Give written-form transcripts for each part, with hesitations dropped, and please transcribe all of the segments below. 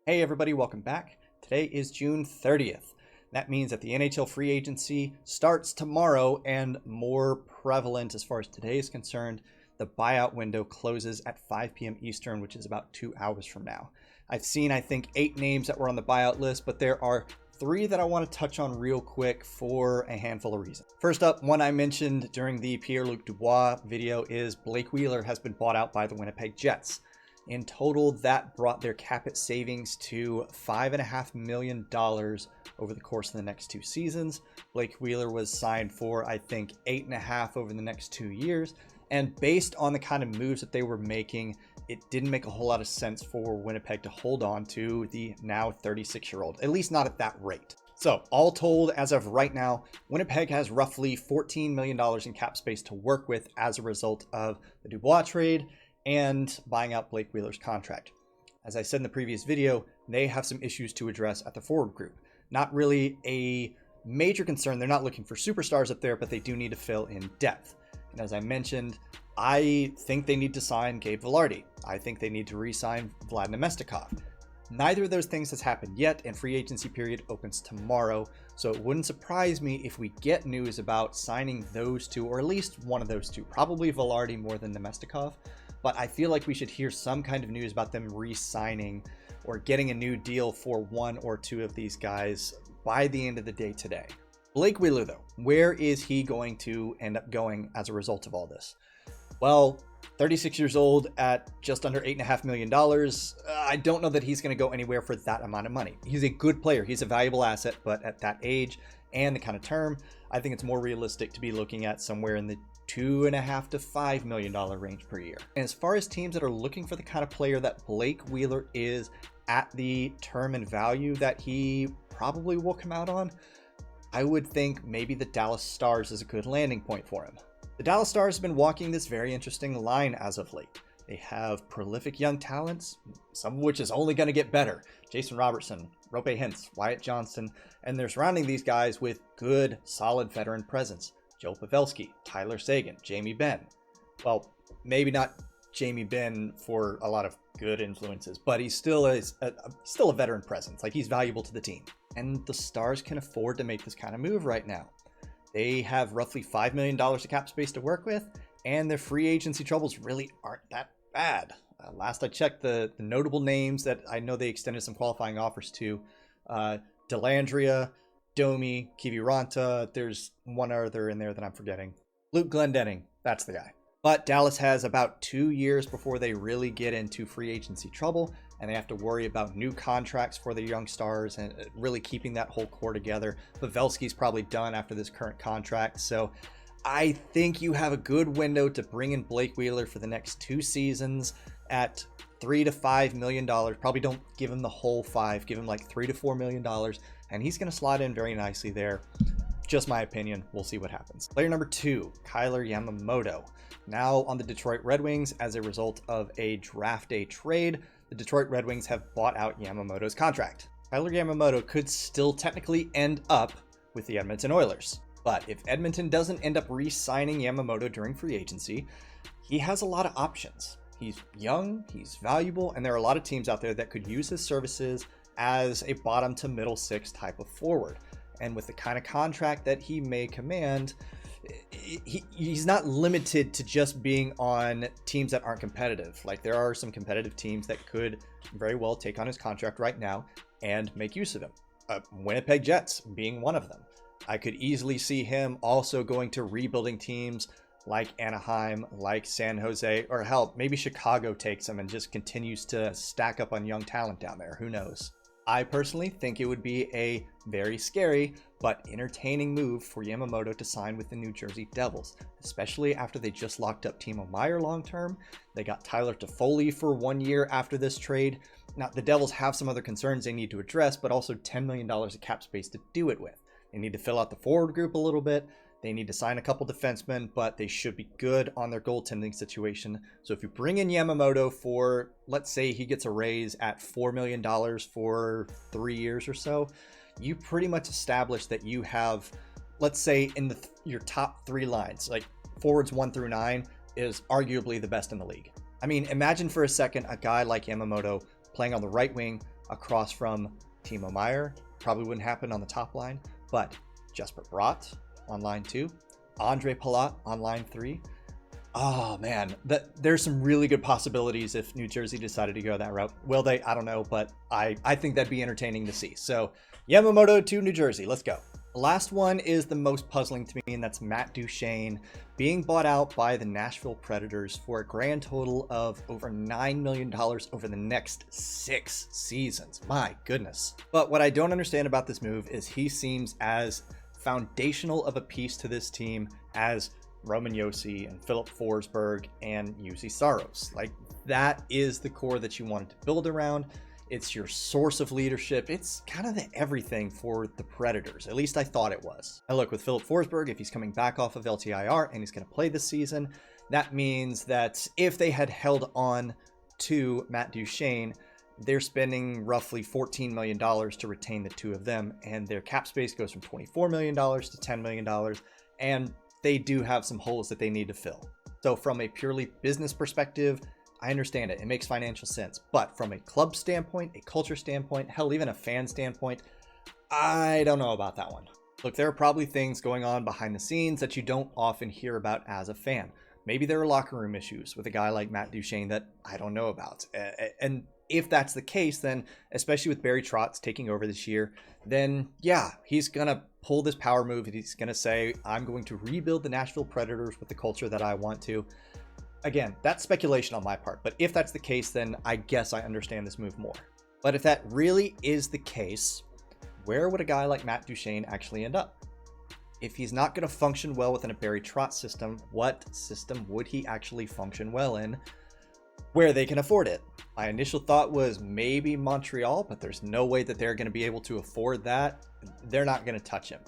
Hey everybody, welcome back. Today is June 30th. That means that the NHL free agency starts tomorrow, and more prevalent as far as today is concerned, the buyout window closes at 5 p.m. Eastern, which is about 2 hours from now. I've seen, I think, 8 names that were on the buyout list, but there are 3 that I want to touch on real quick for a handful of reasons. First up, one I mentioned during the Pierre-Luc Dubois video is Blake Wheeler has been bought out by the Winnipeg Jets. In total, that brought their cap hit savings to $5.5 million over the course of the next 2 seasons. Blake Wheeler was signed for, I think, 8.5 over the next 2 years. And based on the kind of moves that they were making, it didn't make a whole lot of sense for Winnipeg to hold on to the now 36-year-old, at least not at that rate. So all told, as of right now, Winnipeg has roughly $14 million in cap space to work with as a result of the Dubois trade and buying out Blake Wheeler's contract. As I said in the previous video, they have some issues to address at the forward group. Not really a major concern. They're not looking for superstars up there, but they do need to fill in depth. And as I mentioned, I think they need to sign Gabe Vilardi. I think they need to re-sign Vlad Namestnikov. Neither of those things has happened yet, and free agency period opens tomorrow, so it wouldn't surprise me if we get news about signing those two, or at least one of those two, probably Vilardi more than Namestnikov. But I feel like we should hear some kind of news about them re-signing or getting a new deal for one or two of these guys by the end of the day today. Blake Wheeler, though, where is he going to end up going as a result of all this? Well, 36 years old at just under $8.5 million. I don't know that he's going to go anywhere for that amount of money. He's a good player. He's a valuable asset, but at that age and the kind of term, I think it's more realistic to be looking at somewhere in the $2.5 to $5 million range per year. And as far as teams that are looking for the kind of player that Blake Wheeler is at the term and value that he probably will come out on, I would think maybe the Dallas Stars is a good landing point for him. The Dallas Stars have been walking this very interesting line as of late. They have prolific young talents, some of which is only going to get better. Jason Robertson, Rope Hintz, Wyatt Johnston, and they're surrounding these guys with good, solid veteran presence. Joe Pavelski, Tyler Seguin, Jamie Benn. Well, maybe not Jamie Benn for a lot of good influences, but he's still a veteran presence. Like, he's valuable to the team. And the Stars can afford to make this kind of move right now. They have roughly $5 million of cap space to work with, and their free agency troubles really aren't that bad. Last I checked, the notable names that I know they extended some qualifying offers to, Dellandrea, Domi, Kiviranta, there's one other in there that I'm forgetting. Luke Glendening, that's the guy. But Dallas has about 2 years before they really get into free agency trouble, and they have to worry about new contracts for the young stars and really keeping that whole core together. Pavelski's probably done after this current contract, so I think you have a good window to bring in Blake Wheeler for the next 2 seasons at $3 to $5 million. Probably don't give him the whole 5, give him like $3 to $4 million, and he's going to slot in very nicely there. Just my opinion. We'll see what happens. Player number 2, Kailer Yamamoto. Now on the Detroit Red Wings as a result of a draft day trade, the Detroit Red Wings have bought out Yamamoto's contract. Kailer Yamamoto could still technically end up with the Edmonton Oilers. But if Edmonton doesn't end up re-signing Yamamoto during free agency, he has a lot of options. He's young, he's valuable, and there are a lot of teams out there that could use his services as a bottom to middle 6 type of forward. And with the kind of contract that he may command, he's not limited to just being on teams that aren't competitive. Like, there are some competitive teams that could very well take on his contract right now and make use of him. Winnipeg Jets being one of them. I could easily see him also going to rebuilding teams like Anaheim, like San Jose, or hell, maybe Chicago takes him and just continues to stack up on young talent down there. Who knows? I personally think it would be a very scary but entertaining move for Yamamoto to sign with the New Jersey Devils, especially after they just locked up Timo Meier long-term. They got Tyler Toffoli for 1 year after this trade. Now, the Devils have some other concerns they need to address, but also $10 million of cap space to do it with. They need to fill out the forward group a little bit. They need to sign a couple defensemen, but they should be good on their goaltending situation. So if you bring in Yamamoto for, let's say he gets a raise at $4 million for 3 years or so, you pretty much establish that you have, let's say in your top 3 lines, like forwards 1 through 9 is arguably the best in the league. I mean, imagine for a second a guy like Yamamoto playing on the right wing across from Timo Meyer. Probably wouldn't happen on the top line, but Jesper Bratt on line 2, Andre Palat on line 3. Oh man, there's some really good possibilities if New Jersey decided to go that route. Will they? I don't know, but I think that'd be entertaining to see. So Yamamoto to New Jersey, let's go. The last one is the most puzzling to me, and that's Matt Duchene being bought out by the Nashville Predators for a grand total of over $9 million over the next 6 seasons. My goodness. But what I don't understand about this move is he seems as foundational of a piece to this team as Roman Josi and Philip Forsberg and Juuse Saros. Like, that is the core that you wanted to build around. It's your source of leadership. It's kind of the everything for the Predators. At least I thought it was. And look, with Philip Forsberg, if he's coming back off of LTIR and he's going to play this season, that means that if they had held on to Matt Duchene, they're spending roughly $14 million to retain the two of them, and their cap space goes from $24 million to $10 million, and they do have some holes that they need to fill. So from a purely business perspective, I understand it. It makes financial sense. But from a club standpoint, a culture standpoint, hell, even a fan standpoint, I don't know about that one. Look, there are probably things going on behind the scenes that you don't often hear about as a fan. Maybe there are locker room issues with a guy like Matt Duchene that I don't know about. And if that's the case, then especially with Barry Trotz taking over this year, then yeah, he's going to pull this power move. And he's going to say, I'm going to rebuild the Nashville Predators with the culture that I want to. Again, that's speculation on my part, but if that's the case, then I guess I understand this move more. But if that really is the case, where would a guy like Matt Duchene actually end up? If he's not going to function well within a Barry Trotz system, what system would he actually function well in where they can afford it? My initial thought was maybe Montreal, but there's no way that they're going to be able to afford that. They're not going to touch him.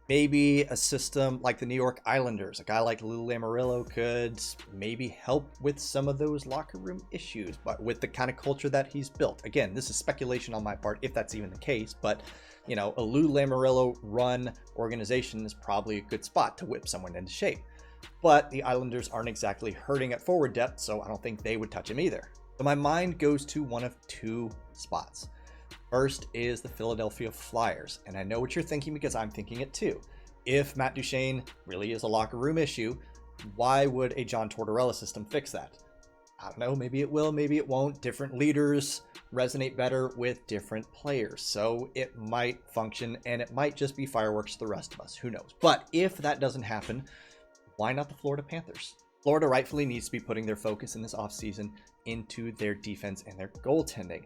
Maybe a system like the New York Islanders, a guy like Lou Lamoriello could maybe help with some of those locker room issues, but with the kind of culture that he's built. Again, this is speculation on my part, if that's even the case, but you know, a Lou Lamoriello run organization is probably a good spot to whip someone into shape. But the Islanders aren't exactly hurting at forward depth, so I don't think they would touch him either. So my mind goes to one of 2 spots. First is the Philadelphia Flyers, and I know what you're thinking because I'm thinking it too. If Matt Duchene really is a locker room issue, why would a John Tortorella system fix that? I don't know, maybe it will, maybe it won't. Different leaders resonate better with different players, so it might function and it might just be fireworks to the rest of us, who knows. But if that doesn't happen, why not the Florida Panthers? Florida rightfully needs to be putting their focus in this offseason into their defense and their goaltending.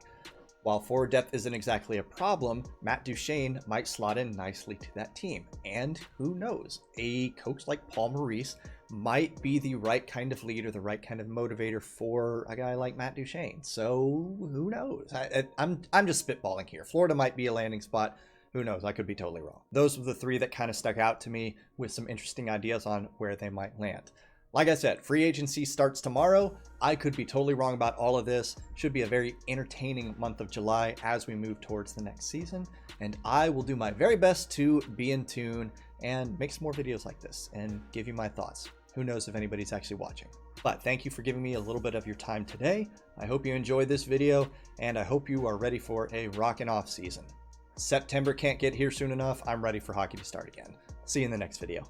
While forward depth isn't exactly a problem, Matt Duchene might slot in nicely to that team. And who knows, a coach like Paul Maurice might be the right kind of leader, the right kind of motivator for a guy like Matt Duchene. So who knows? I'm just spitballing here. Florida might be a landing spot. Who knows? I could be totally wrong. Those were the 3 that kind of stuck out to me with some interesting ideas on where they might land. Like I said, free agency starts tomorrow. I could be totally wrong about all of this. Should be a very entertaining month of July as we move towards the next season. And I will do my very best to be in tune and make some more videos like this and give you my thoughts. Who knows if anybody's actually watching. But thank you for giving me a little bit of your time today. I hope you enjoyed this video, and I hope you are ready for a rockin' off season. September can't get here soon enough. I'm ready for hockey to start again. See you in the next video.